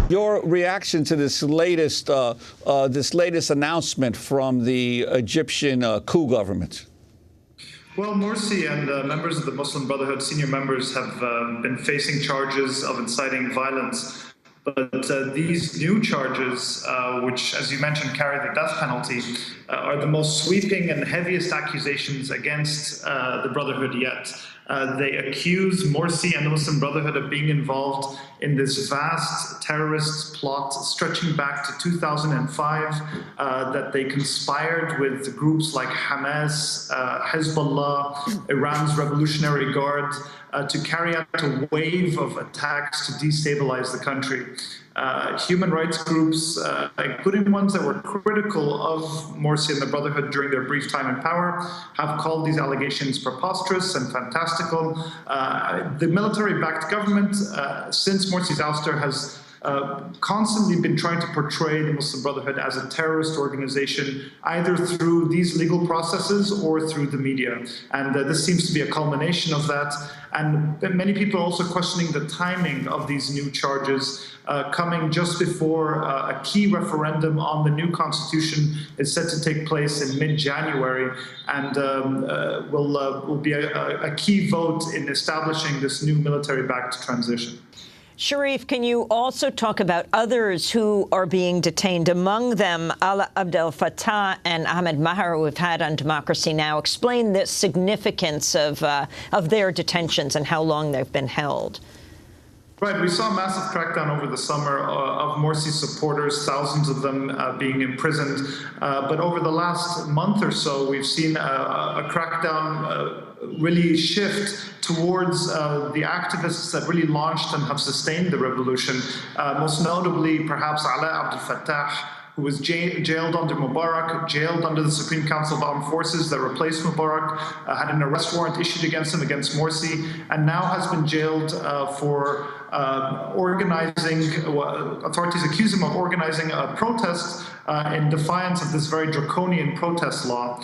Your reaction to this latest announcement from the Egyptian coup government? Well, Morsi and members of the Muslim Brotherhood, senior members, have been facing charges of inciting violence. But these new charges, which, as you mentioned, carry the death penalty, are the most sweeping and heaviest accusations against the Brotherhood yet. They accuse Morsi and the Muslim Brotherhood of being involved in this vast terrorist plot stretching back to 2005, that they conspired with groups like Hamas, Hezbollah, Iran's Revolutionary Guard, to carry out a wave of attacks to destabilize the country. Human rights groups, including ones that were critical of Morsi and the Brotherhood during their brief time in power, have called these allegations preposterous and fantastical. The military-backed government, since Morsi's ouster, has constantly been trying to portray the Muslim Brotherhood as a terrorist organization, either through these legal processes or through the media. And this seems to be a culmination of that. And many people are also questioning the timing of these new charges, coming just before a key referendum on the new constitution is set to take place in mid-January, and will be a key vote in establishing this new military-backed transition. Sharif, can you also talk about others who are being detained, among them Ala Abdel Fattah and Ahmed Maher, who have had on Democracy Now! Explain the significance of their detentions and how long they've been held. Right, we saw a massive crackdown over the summer of Morsi supporters, thousands of them being imprisoned. But over the last month or so, we've seen a crackdown really shift towards the activists that really launched and have sustained the revolution. Most notably, perhaps Ala Abdel Fattah, who was jailed under Mubarak, jailed under the Supreme Council of Armed Forces that replaced Mubarak, had an arrest warrant issued against him, against Morsi, and now has been jailed for organizing, authorities accuse him of organizing a protest in defiance of this very draconian protest law.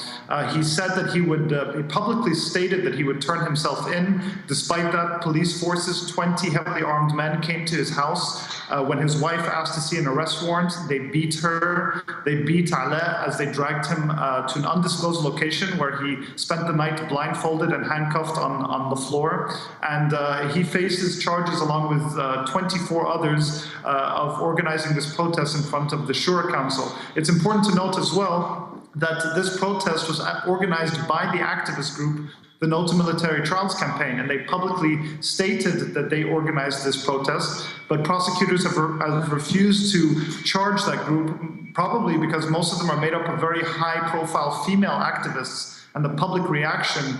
He said that he would, he publicly stated that he would turn himself in. Despite that, police forces, 20 heavily armed men, came to his house. When his wife asked to see an arrest warrant, they beat her. They beat Ala as they dragged him to an undisclosed location where he spent the night blindfolded and handcuffed on the floor. And he faces charges along with 24 others of organizing this protest in front of the Shura Council. It's important to note as well that this protest was organized by the activist group, the No to Military Trials campaign, and they publicly stated that they organized this protest, but prosecutors have refused to charge that group, probably because most of them are made up of very high-profile female activists, and the public reaction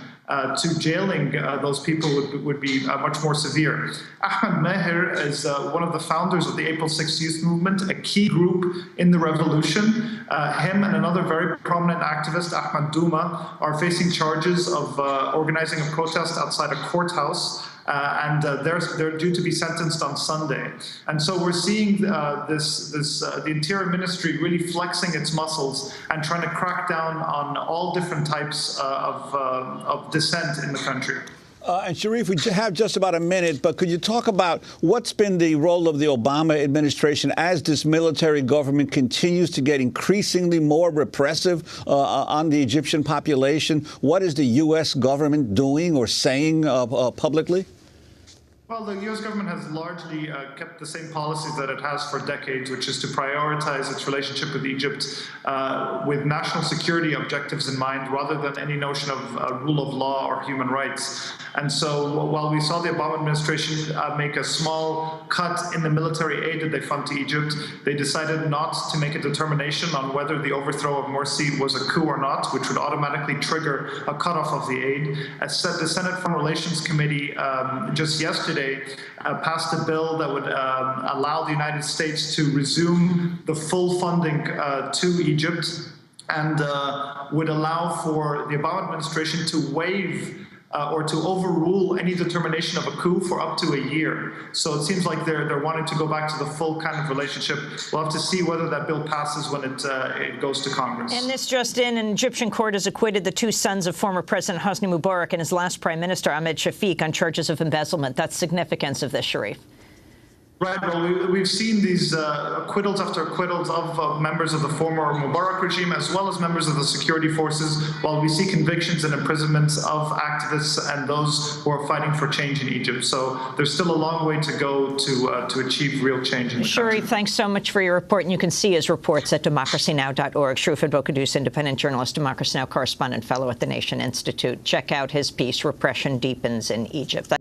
to jailing those people would be much more severe. Ahmed Maher is one of the founders of the April 6th Youth Movement, a key group in the revolution. Him and another very prominent activist, Ahmed Douma, are facing charges of organizing a protest outside a courthouse. And they're due to be sentenced on Sunday. And so we're seeing the Interior Ministry really flexing its muscles and trying to crack down on all different types of dissent in the country. And Sharif, we have just about a minute, but could you talk about what's been the role of the Obama administration as this military government continues to get increasingly more repressive on the Egyptian population? What is the U.S. government doing or saying publicly? Well, the U.S. government has largely kept the same policies that it has for decades, which is to prioritize its relationship with Egypt with national security objectives in mind, rather than any notion of rule of law or human rights. And so while we saw the Obama administration make a small cut in the military aid that they fund to Egypt, they decided not to make a determination on whether the overthrow of Morsi was a coup or not, which would automatically trigger a cutoff of the aid. As said, the Senate Foreign Relations Committee just yesterday passed a bill that would allow the United States to resume the full funding to Egypt, and would allow for the Obama administration to waive or to overrule any determination of a coup for up to a year. So it seems like they're wanting to go back to the full kind of relationship. We'll have to see whether that bill passes when it goes to Congress. And this just in, an Egyptian court has acquitted the two sons of former President Hosni Mubarak and his last prime minister, Ahmed Shafiq, on charges of embezzlement. That's significance of this, Sharif. Right. Well, we've seen these acquittals after acquittals of members of the former Mubarak regime, as well as members of the security forces, while we see convictions and imprisonments of activists and those who are fighting for change in Egypt. So there's still a long way to go to achieve real change in the country. Shuri, thanks so much for your report. And you can see his reports at democracynow.org. Shrufad Bokadoos, independent journalist, Democracy Now! Correspondent, fellow at the Nation Institute. Check out his piece, Repression Deepens in Egypt.